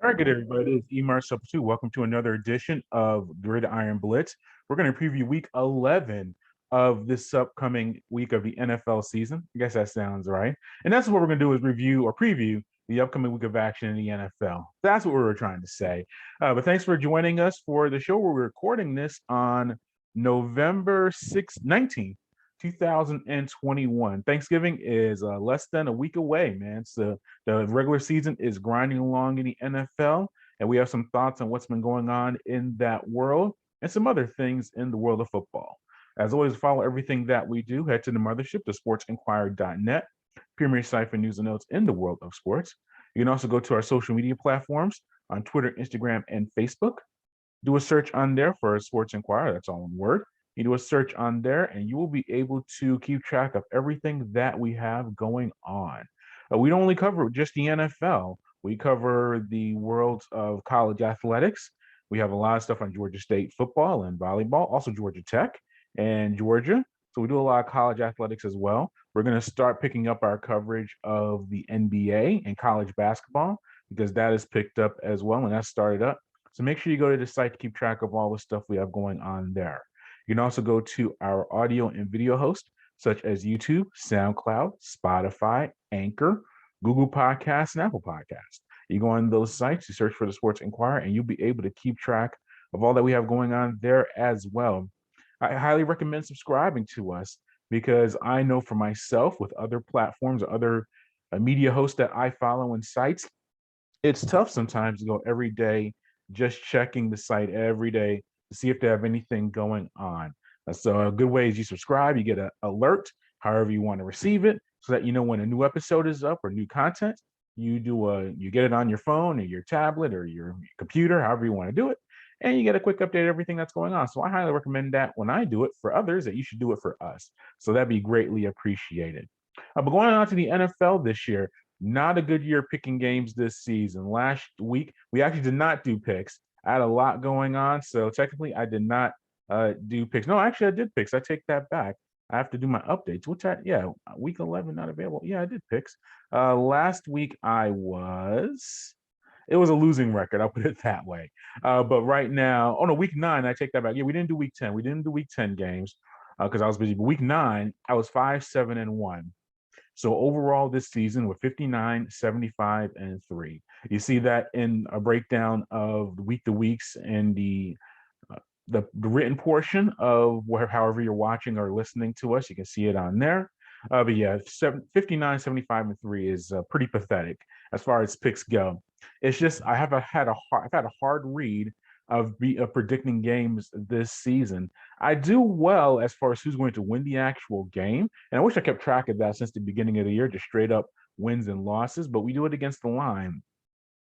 All right, good everybody. It's Emar Sub 2. Welcome to another edition of Gridiron Blitz. We're going to preview week 11 of this upcoming week of the NFL season. I guess that sounds right. And that's what we're going to do is review or preview the upcoming week of action in the NFL. That's what we were trying to say. But thanks for joining us for the show. We're recording this on November 6th, 19th. 2021. Thanksgiving is less than a week away, man. So the regular season is grinding along in the NFL, and we have some thoughts on what's been going on in that world and some other things in the world of football. As always, follow everything that we do. Head to the mothership, the sportsinquirer.net, premier site for news and notes in the world of sports. You can also go to our social media platforms on Twitter, Instagram, and Facebook. Do a search on there for Sports Inquirer. That's all one word. You do a search on there, and you will be able to keep track of everything that we have going on. We don't only cover just the NFL. We cover the world of college athletics. We have a lot of stuff on Georgia State football and volleyball, also Georgia Tech and Georgia. So we do a lot of college athletics as well. We're going to start picking up our coverage of the NBA and college basketball because that is picked up as well, and that started up. So make sure you go to the site to keep track of all the stuff we have going on there. You can also go to our audio and video host, such as YouTube, SoundCloud, Spotify, Anchor, Google Podcasts, and Apple Podcasts. You go on those sites, you search for the Sports Inquirer, and you'll be able to keep track of all that we have going on there as well. I highly recommend subscribing to us because I know for myself with other platforms or other media hosts that I follow and sites, it's tough sometimes to go every day just checking the site every day to see if they have anything going on. So a good way is you subscribe, you get an alert, however you want to receive it, so that you know when a new episode is up or new content. You get it on your phone or your tablet or your computer, however you want to do it, and you get a quick update of everything that's going on. So I highly recommend that when I do it for others, that you should do it for us. So that'd be greatly appreciated. But going on to the NFL this year, not a good year picking games this season. Last week, we actually did not do picks. I had a lot going on, so technically I did not do picks. No, actually I did picks. I take that back. I have to do my updates. Week 11 not available. Yeah, I did picks. Last week it was a losing record. I'll put it that way. But right now, oh no, week 9, I take that back. Yeah, we didn't do week 10. We didn't do week 10 games because I was busy. But week 9, I was 5-7-1. So overall this season, we're 59, 75, and 3. You see that in a breakdown of the week to weeks and the written portion of however you're watching or listening to us. You can see it on there. But yeah, 59, 75, and 3 is pretty pathetic as far as picks go. It's just I've had a hard read of predicting games this season. I do well as far as who's going to win the actual game, and I wish I kept track of that since the beginning of the year, just straight up wins and losses. But we do it against the line,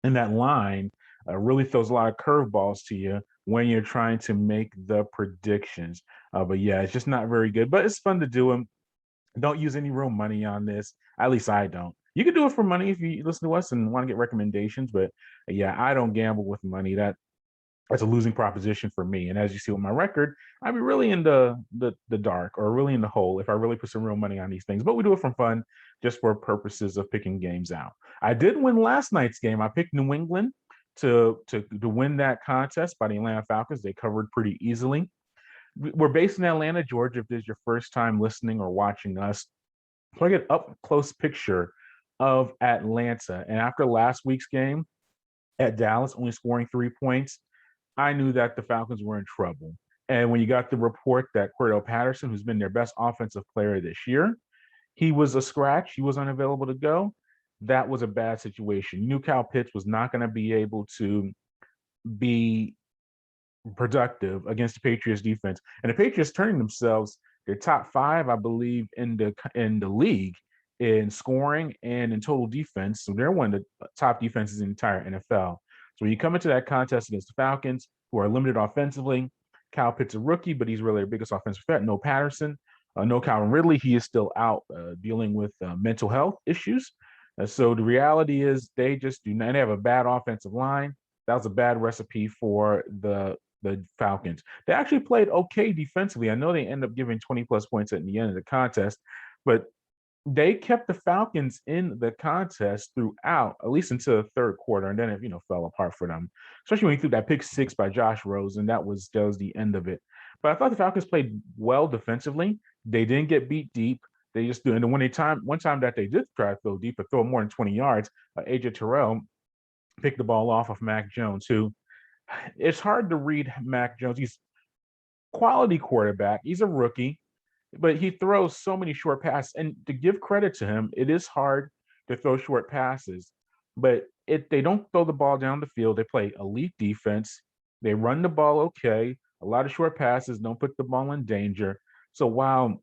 and that line really throws a lot of curveballs to you when you're trying to make the predictions. But yeah, it's just not very good. But it's fun to do them. Don't use any real money on this. At least I don't. You can do it for money if you listen to us and want to get recommendations. But yeah, I don't gamble with money. That's a losing proposition for me. And as you see with my record, I'd be really in the dark or really in the hole if I really put some real money on these things. But we do it for fun, just for purposes of picking games out. I did win last night's game. I picked New England to win that contest by the Atlanta Falcons. They covered pretty easily. We're based in Atlanta, Georgia. If this is your first time listening or watching us, so I get up close picture of Atlanta. And after last week's game at Dallas, only scoring 3 points, I knew that the Falcons were in trouble. And when you got the report that Cordell Patterson, who's been their best offensive player this year, he was a scratch, he was unavailable to go, that was a bad situation. You knew Kyle Pitts was not going to be able to be productive against the Patriots defense. And the Patriots turning themselves, they're top 5, I believe, in the league in scoring and in total defense. So they're one of the top defenses in the entire NFL. So when you come into that contest against the Falcons, who are limited offensively, Kyle Pitts a rookie, but he's really their biggest offensive threat. No Patterson, no Calvin Ridley. He is still out dealing with mental health issues. So the reality is they just do not. They have a bad offensive line. That was a bad recipe for the Falcons. They actually played okay defensively. I know they end up giving 20 plus points at the end of the contest, but they kept the Falcons in the contest throughout, at least until the third quarter, and then it fell apart for them. Especially when he threw that pick six by Josh Rosen, that was the end of it. But I thought the Falcons played well defensively. They didn't get beat deep. They just do. And when one time that they did try to throw deep or throw more than 20 yards, AJ Terrell picked the ball off of Mac Jones, who it's hard to read Mac Jones. He's quality quarterback. He's a rookie, but he throws so many short passes. And to give credit to him, it is hard to throw short passes, but they don't throw the ball down the field. They play elite defense. They run the ball okay. A lot of short passes, don't put the ball in danger. So while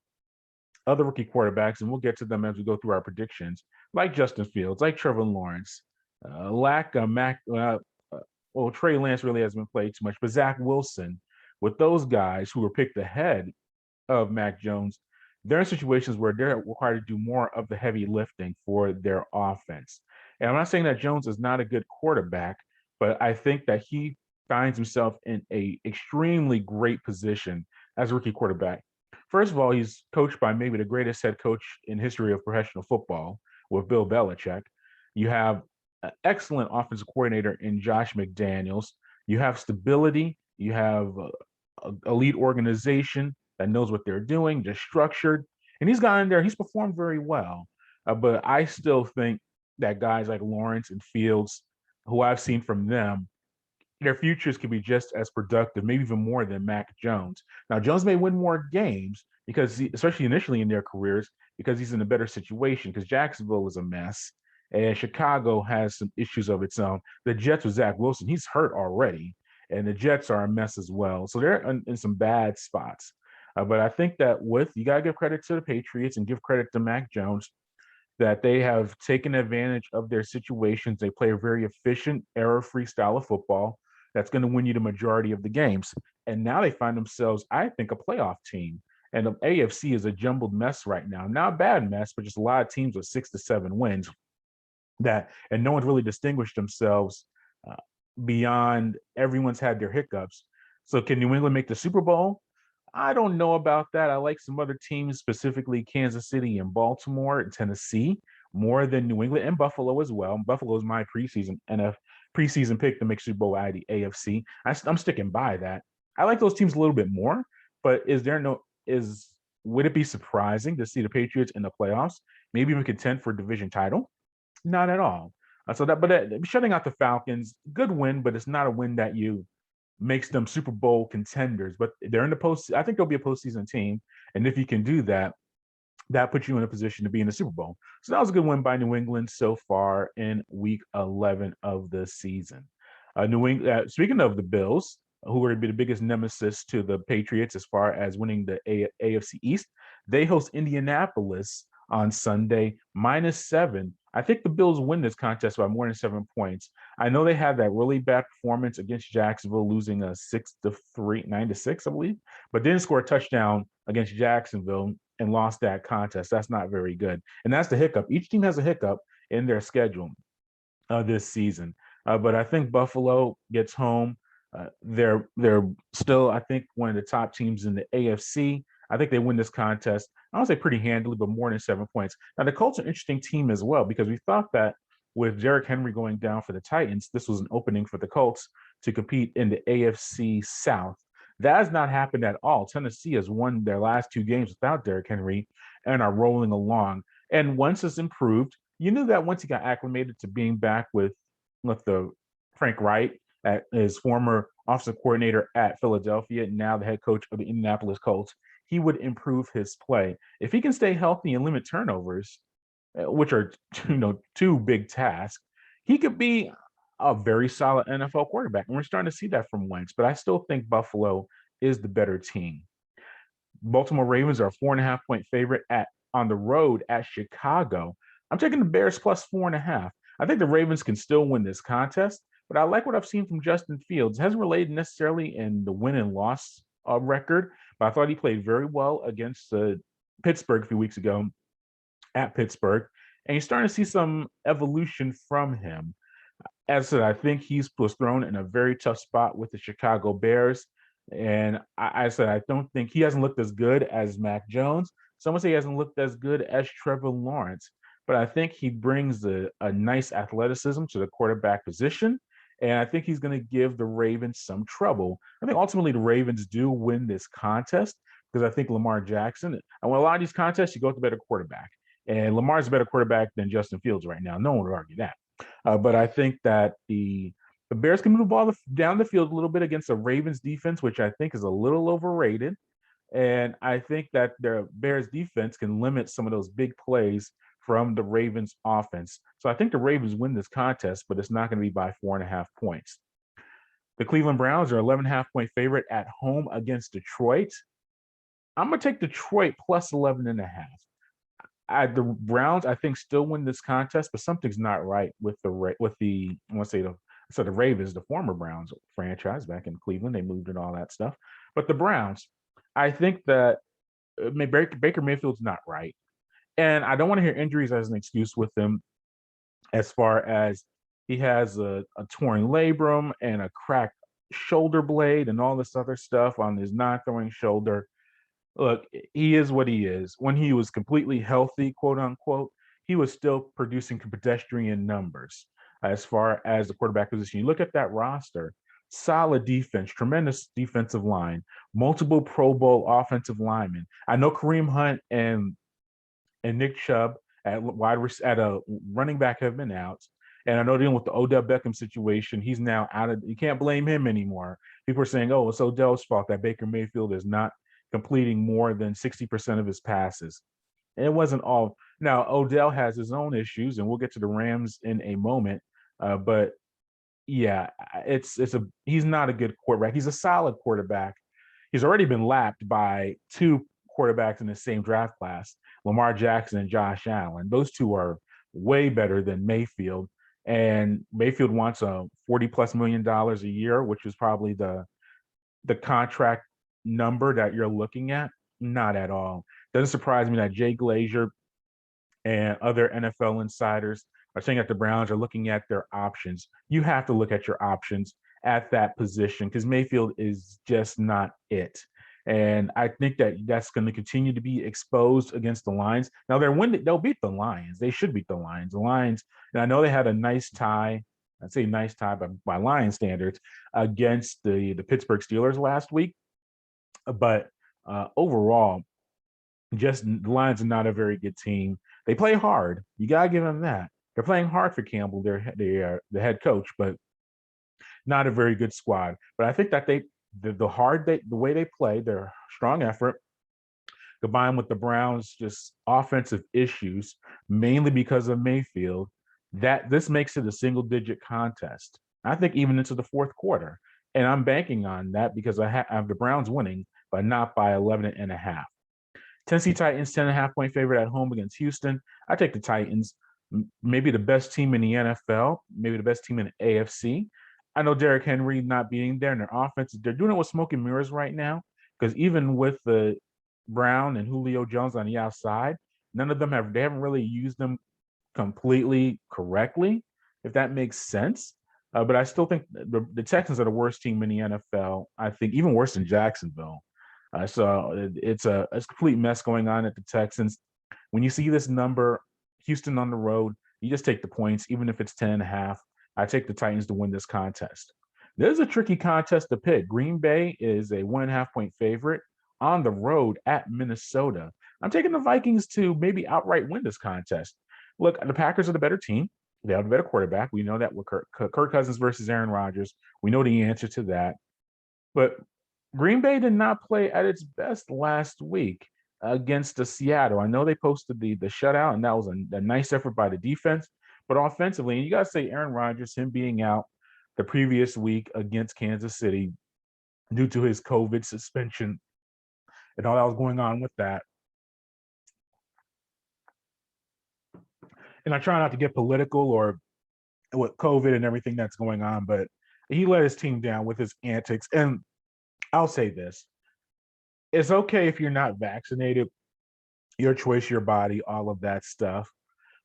other rookie quarterbacks, and we'll get to them as we go through our predictions, like Justin Fields, like Trevor Lawrence, lack of well, Trey Lance really hasn't been played too much, but Zach Wilson, with those guys who were picked ahead of Mac Jones, they're in situations where they're required to do more of the heavy lifting for their offense. And I'm not saying that Jones is not a good quarterback, but I think that he finds himself in a extremely great position as a rookie quarterback. First of all, he's coached by maybe the greatest head coach in history of professional football with Bill Belichick. You have an excellent offensive coordinator in Josh McDaniels. You have stability. You have an elite organization that knows what they're doing, just structured. And he's gotten there. He's performed very well. But I still think that guys like Lawrence and Fields, who I've seen from them, their futures could be just as productive, maybe even more than Mac Jones. Now, Jones may win more games because, especially initially in their careers, because he's in a better situation. Because Jacksonville is a mess, and Chicago has some issues of its own. The Jets with Zach Wilson, he's hurt already, and the Jets are a mess as well. So they're in some bad spots. But I think that you got to give credit to the Patriots and give credit to Mac Jones that they have taken advantage of their situations. They play a very efficient, error-free style of football that's going to win you the majority of the games. And now they find themselves, I think, a playoff team. And the AFC is a jumbled mess right now. Not a bad mess, but just a lot of teams with 6 to 7 wins. And no one's really distinguished themselves beyond everyone's had their hiccups. So can New England make the Super Bowl? I don't know about that. I like some other teams, specifically Kansas City and Baltimore and Tennessee, more than New England and Buffalo as well. Buffalo is my preseason pick to make Super Bowl out of the AFC. I'm sticking by that. I like those teams a little bit more, but would it be surprising to see the Patriots in the playoffs, maybe even contend for a division title? Not at all. Shutting out the Falcons, good win, but it's not a win that makes them Super Bowl contenders. But they're in the post. I think they'll be a postseason team, and if you can do that, that puts you in a position to be in the Super Bowl. So that was a good win by New England so far in Week 11 of the season. New England. Speaking of the Bills, who are the biggest nemesis to the Patriots as far as winning the AFC East, they host Indianapolis on Sunday, -7. I think the Bills win this contest by more than 7 points. I know they had that really bad performance against Jacksonville, losing a 9-6, I believe, but didn't score a touchdown against Jacksonville and lost that contest. That's not very good. And that's the hiccup. Each team has a hiccup in their schedule this season. But I think Buffalo gets home. They're still, I think, one of the top teams in the AFC. I think they win this contest. I don't say pretty handily, but more than 7 points. Now, the Colts are an interesting team as well because we thought that with Derrick Henry going down for the Titans, this was an opening for the Colts to compete in the AFC South. That has not happened at all. Tennessee has won their last 2 games without Derrick Henry and are rolling along. And once it's improved, you knew that once he got acclimated to being back with the Frank Wright, his former offensive coordinator at Philadelphia, and now the head coach of the Indianapolis Colts, he would improve his play. If he can stay healthy and limit turnovers, which are 2 big tasks, he could be a very solid NFL quarterback. And we're starting to see that from Wentz, but I still think Buffalo is the better team. Baltimore Ravens are a 4.5-point favorite on the road at Chicago. I'm taking the Bears plus 4.5. I think the Ravens can still win this contest, but I like what I've seen from Justin Fields. It hasn't related necessarily in the win and loss record, but I thought he played very well against Pittsburgh a few weeks ago at Pittsburgh, and you're starting to see some evolution from him. As I said, I think he was thrown in a very tough spot with the Chicago Bears, and I said I don't think he hasn't looked as good as Mac Jones, Someone say he hasn't looked as good as Trevor Lawrence, but I think he brings a nice athleticism to the quarterback position. And I think he's going to give the Ravens some trouble. I think ultimately the Ravens do win this contest because I think Lamar Jackson, and when a lot of these contests, you go with the better quarterback. And Lamar's a better quarterback than Justin Fields right now. No one would argue that. But I think that the Bears can move the ball down the field a little bit against the Ravens defense, which I think is a little overrated. And I think that the Bears defense can limit some of those big plays from the Ravens offense. So I think the Ravens win this contest, but it's not going to be by 4.5 points. The Cleveland Browns are 11.5 point favorite at home against Detroit. I'm going to take Detroit plus 11.5. The Browns, I think, still win this contest, but something's not right with the I want to say the Ravens, the former Browns franchise back in Cleveland. They moved and all that stuff. But the Browns, I think that Baker Mayfield's not right. And I don't want to hear injuries as an excuse with him, as far as he has a torn labrum and a cracked shoulder blade and all this other stuff on his non-throwing shoulder. Look, he is what he is. When he was completely healthy, quote unquote, he was still producing pedestrian numbers as far as the quarterback position. You look at that roster, solid defense, tremendous defensive line, multiple Pro Bowl offensive linemen. I know Kareem Hunt and Nick Chubb at a running back have been out. And I know dealing with the Odell Beckham situation, he's now out of. You can't blame him anymore. People are saying, "Oh, it's Odell's fault that Baker Mayfield is not completing more than 60% of his passes." And it wasn't all. Now Odell has his own issues, and we'll get to the Rams in a moment. But yeah, he's not a good quarterback. He's a solid quarterback. He's already been lapped by two quarterbacks in the same draft class, Lamar Jackson and Josh Allen. Those two are way better than Mayfield. And Mayfield wants a $40+ million a year, which is probably the contract number that you're looking at. Not at all. Doesn't surprise me that Jay Glazer and other NFL insiders are saying that the Browns are looking at their options. You have to look at your options at that position because Mayfield is just not it. And I think that that's going to continue to be exposed against the Lions. Now they'll beat the Lions. They should beat the Lions. The Lions, and I know they had a nice tie. I'd say nice tie by Lions standards against the Pittsburgh Steelers last week. But overall, just the Lions are not a very good team. They play hard. You gotta give them that. They're playing hard for Campbell, the head coach, but not a very good squad. But I think that the way they play, their strong effort, combined with the Browns' just offensive issues, mainly because of Mayfield, that this makes it a single-digit contest. I think even into the fourth quarter. And I'm banking on that because I have the Browns winning, but not by 11.5. Tennessee Titans, 10.5 point favorite at home against Houston. I take the Titans, maybe the best team in the NFL, maybe the best team in the AFC. I know Derrick Henry not being there in their offense. They're doing it with smoke and mirrors right now because even with the Brown and Julio Jones on the outside, none of them haven't really used them completely correctly, if that makes sense. But I still think the Texans are the worst team in the NFL. I think even worse than Jacksonville. So it's a complete mess going on at the Texans. When you see this number, Houston on the road, you just take the points, even if it's 10.5. I take the Titans to win this contest. This is a tricky contest to pick. Green Bay is a 1.5 point favorite on the road at Minnesota. I'm taking the Vikings to maybe outright win this contest. Look, the Packers are the better team. They have a better quarterback. We know that with Kirk Cousins versus Aaron Rodgers. We know the answer to that. But Green Bay did not play at its best last week against the Seattle. I know they posted the shutout, and that was a nice effort by the defense. But offensively, and you got to say Aaron Rodgers, him being out the previous week against Kansas City due to his COVID suspension and all that was going on with that. And I try not to get political or with COVID and everything that's going on, but he let his team down with his antics. And I'll say this. It's okay if you're not vaccinated, your choice, your body, all of that stuff.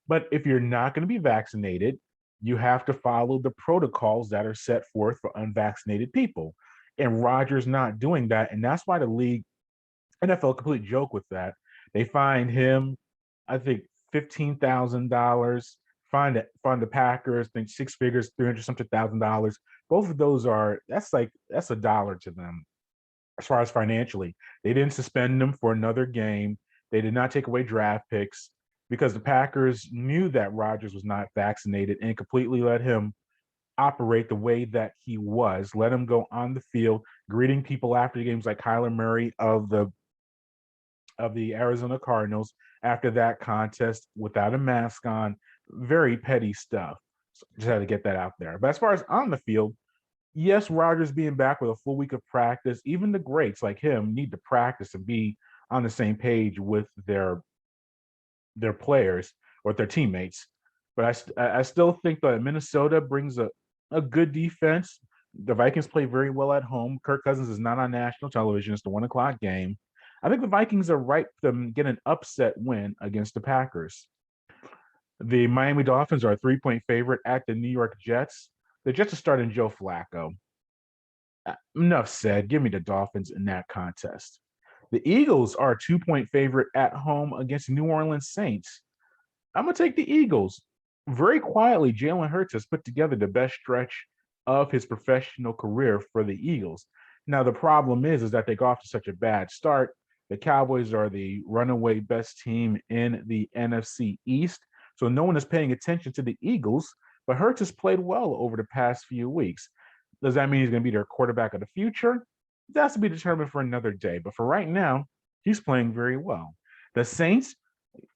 But if you're not going to be vaccinated, you have to follow the protocols that are set forth for unvaccinated people. And Rodgers not doing that. And that's why the league, NFL, complete joke with that They fined him, I think, $15,000. Find the Packers, I think six figures, 300 something $1,000. Both of those that's a dollar to them as far as financially. They didn't suspend him for another game. They did not take away draft picks because the Packers knew that Rodgers was not vaccinated and completely let him operate the way that he was. Let him go on the field, greeting people after the games like Kyler Murray of the Arizona Cardinals after that contest without a mask on. Very petty stuff. So just had to get that out there. But as far as on the field, yes, Rodgers being back with a full week of practice, even the greats like him need to practice and be on the same page with their players or their teammates. But I still think that Minnesota brings a good defense. The Vikings play very well at home. Kirk Cousins is not on national television. It's the 1 o'clock game. I think the Vikings are right to get an upset win against the Packers. The Miami Dolphins are a 3-point favorite at the New York Jets. The Jets are starting Joe Flacco. Enough said. Give me the Dolphins in that contest. The Eagles are a 2-point favorite at home against New Orleans Saints. I'm going to take the Eagles. Very quietly, Jalen Hurts has put together the best stretch of his professional career for the Eagles. Now, the problem is that they got off to such a bad start. The Cowboys are the runaway best team in the NFC East. So no one is paying attention to the Eagles, but Hurts has played well over the past few weeks. Does that mean he's going to be their quarterback of the future? That's to be determined for another day. But for right now, he's playing very well. The Saints,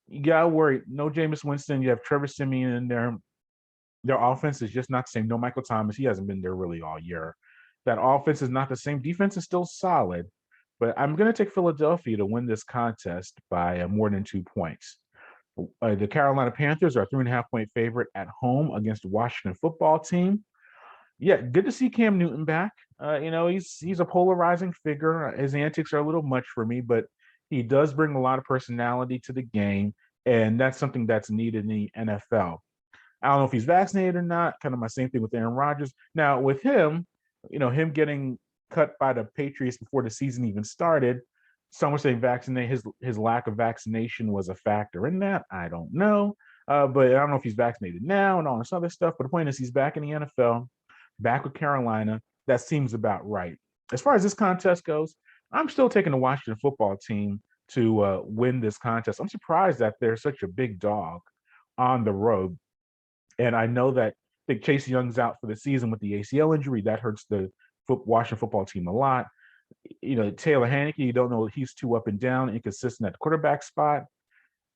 you got to worry. No Jameis Winston. You have Trevor Siemian in there. Their offense is just not the same. No Michael Thomas. He hasn't been there really all year. That offense is not the same. Defense is still solid. But I'm going to take Philadelphia to win this contest by more than 2 points. The Carolina Panthers are a 3.5-point favorite at home against the Washington football team. Yeah, good to see Cam Newton back. He's a polarizing figure. His antics are a little much for me, but he does bring a lot of personality to the game, and that's something that's needed in the NFL. I don't know if he's vaccinated or not. Kind of my same thing with Aaron Rodgers. Now with him, him getting cut by the Patriots before the season even started. Some were saying his lack of vaccination was a factor in that. I don't know. But I don't know if he's vaccinated now and all this other stuff. But the point is he's back in the NFL, back with Carolina. That seems about right. As far as this contest goes, I'm still taking the Washington football team to win this contest. I'm surprised that they're such a big dog on the road. And I know that I think Chase Young's out for the season with the ACL injury. That hurts the Washington football team a lot. Taylor Haneke, you don't know, he's too up and down, inconsistent at the quarterback spot.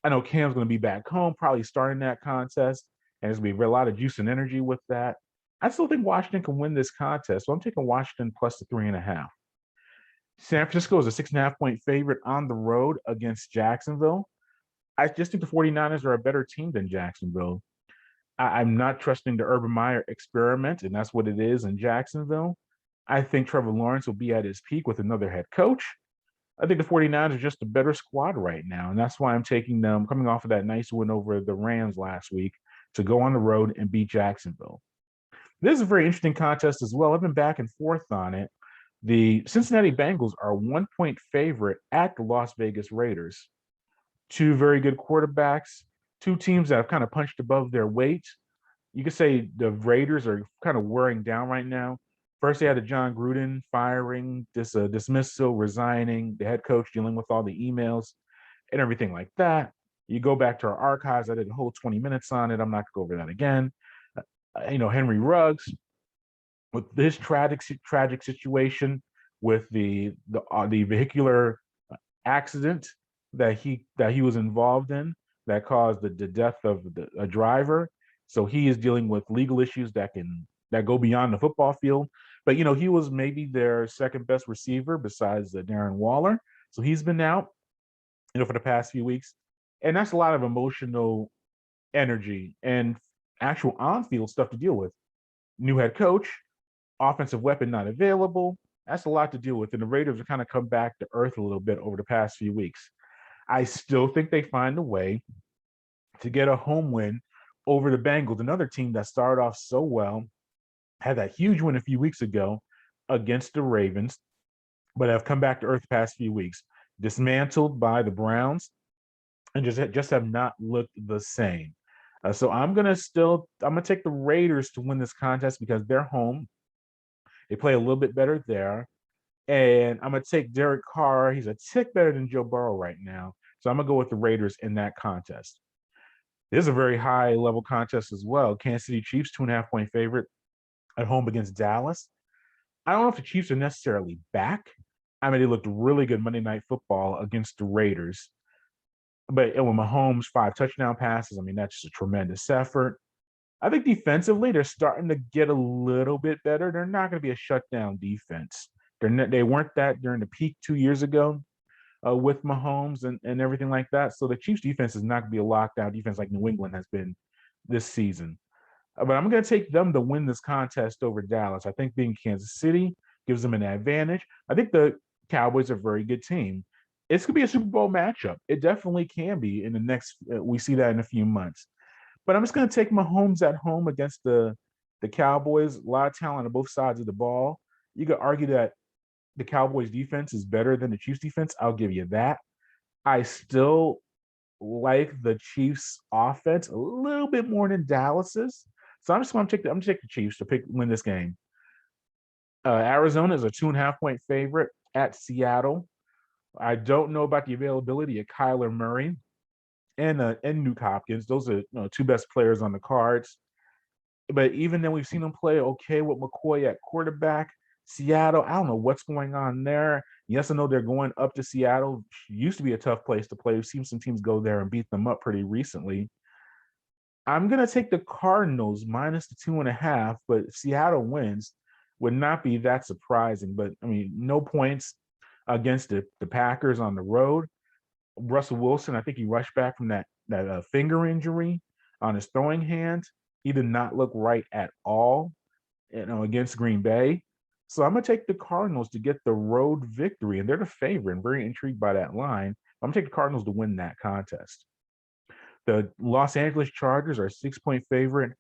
I know Cam's going to be back home, probably starting that contest, and there's going to be a lot of juice and energy with that. I still think Washington can win this contest, so I'm taking Washington plus the 3.5. San Francisco is a 6.5-point favorite on the road against Jacksonville. I just think the 49ers are a better team than Jacksonville. I'm not trusting the Urban Meyer experiment, and that's what it is in Jacksonville. I think Trevor Lawrence will be at his peak with another head coach. I think the 49ers are just a better squad right now, and that's why I'm taking them, coming off of that nice win over the Rams last week, to go on the road and beat Jacksonville. This is a very interesting contest as well. I've been back and forth on it. The Cincinnati Bengals are a 1-point favorite at the Las Vegas Raiders. Two very good quarterbacks, two teams that have kind of punched above their weight. You could say the Raiders are kind of wearing down right now. First, they had the John Gruden firing, dismissal, resigning, the head coach dealing with all the emails and everything like that. You go back to our archives. I did a whole 20 minutes on it. I'm not going to go over that again. Henry Ruggs, with this tragic situation with the vehicular accident that he was involved in that caused the death of a driver. So he is dealing with legal issues that go beyond the football field. But he was maybe their second best receiver besides Darren Waller. So he's been out, for the past few weeks, and that's a lot of emotional energy and actual on-field stuff to deal with. New head coach, offensive weapon not available. That's a lot to deal with, and the Raiders have kind of come back to earth a little bit over the past few weeks. I still think they find a way to get a home win over the Bengals, another team that started off so well, had that huge win a few weeks ago against the Ravens, but have come back to earth the past few weeks. Dismantled by the Browns. and just have not looked the same. So I'm gonna take the Raiders to win this contest because they're home. They play a little bit better there. And I'm gonna take Derek Carr. He's a tick better than Joe Burrow right now. So I'm gonna go with the Raiders in that contest. This is a very high level contest as well. Kansas City Chiefs, 2.5 point favorite at home against Dallas. I don't know if the Chiefs are necessarily back. I mean, they looked really good Monday Night Football against the Raiders. But with Mahomes, 5 touchdown passes, I mean, that's just a tremendous effort. I think defensively, they're starting to get a little bit better. They're not going to be a shutdown defense. They weren't that during the peak 2 years ago with Mahomes and everything like that. So the Chiefs defense is not going to be a lockdown defense like New England has been this season. But I'm going to take them to win this contest over Dallas. I think being Kansas City gives them an advantage. I think the Cowboys are a very good team. It's going to be a Super Bowl matchup. It definitely can be in the next, we see that in a few months. But I'm just going to take Mahomes at home against the Cowboys. A lot of talent on both sides of the ball. You could argue that the Cowboys defense is better than the Chiefs defense. I'll give you that. I still like the Chiefs offense a little bit more than Dallas's. So I'm just going to take the Chiefs to win this game. Arizona is a 2.5 point favorite at Seattle. I don't know about the availability of Kyler Murray and Nuke Hopkins. Those are two best players on the cards. But even then, we've seen them play okay with McCoy at quarterback. Seattle, I don't know what's going on there. Yes, I know they're going up to Seattle. Used to be a tough place to play. We've seen some teams go there and beat them up pretty recently. I'm going to take the Cardinals minus the 2.5, but if Seattle wins, would not be that surprising. But I mean, no points against the Packers on the road. Russell Wilson, I think he rushed back from that finger injury on his throwing hand. He did not look right at all, against Green Bay. So I'm gonna take the Cardinals to get the road victory, and they're the favorite. I'm very intrigued by that line. I'm gonna take the Cardinals to win that contest. The Los Angeles Chargers are a 6 point favorite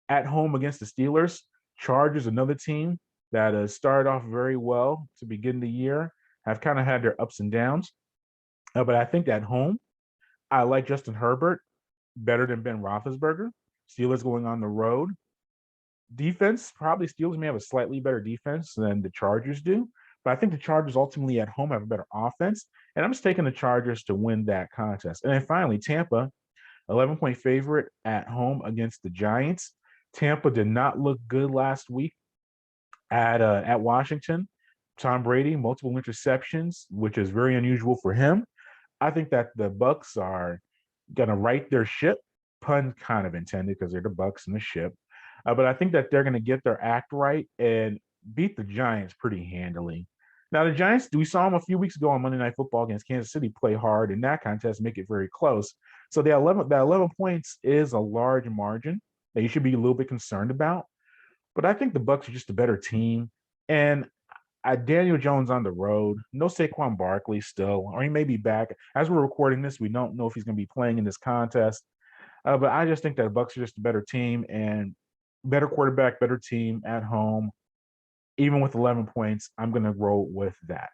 at home against the Steelers. Chargers, another team that started off very well to begin the year, have kind of had their ups and downs. But I think at home, I like Justin Herbert better than Ben Roethlisberger. Steelers going on the road. Defense, probably Steelers may have a slightly better defense than the Chargers do. But I think the Chargers ultimately at home have a better offense. And I'm just taking the Chargers to win that contest. And then finally, Tampa, 11 point favorite at home against the Giants. Tampa did not look good last week at Washington. Tom Brady, multiple interceptions, which is very unusual for him. I think that the Bucks are gonna right their ship, pun kind of intended because they're the Bucks and the ship. But I think that they're gonna get their act right and beat the Giants pretty handily. Now the Giants, we saw them a few weeks ago on Monday Night Football against Kansas City play hard in that contest, make it very close. So that 11 points is a large margin that you should be a little bit concerned about. But I think the Bucks are just a better team. And Daniel Jones on the road. No Saquon Barkley still, or he may be back. As we're recording this, we don't know if he's going to be playing in this contest. But I just think that the Bucks are just a better team and better quarterback, better team at home. Even with 11 points, I'm going to roll with that.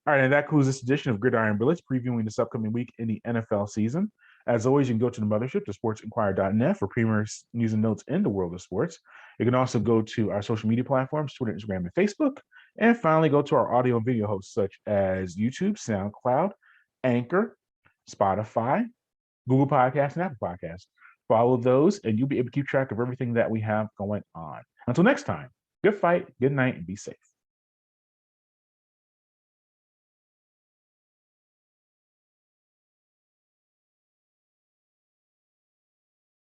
All right, and that concludes this edition of Gridiron Blitz, previewing this upcoming week in the NFL season. As always, you can go to the mothership, to sportsinquirer.net, for premier news and notes in the world of sports. You can also go to our social media platforms, Twitter, Instagram, and Facebook. And finally, go to our audio and video hosts such as YouTube, SoundCloud, Anchor, Spotify, Google Podcasts, and Apple Podcasts. Follow those, and you'll be able to keep track of everything that we have going on. Until next time, good fight, good night, and be safe.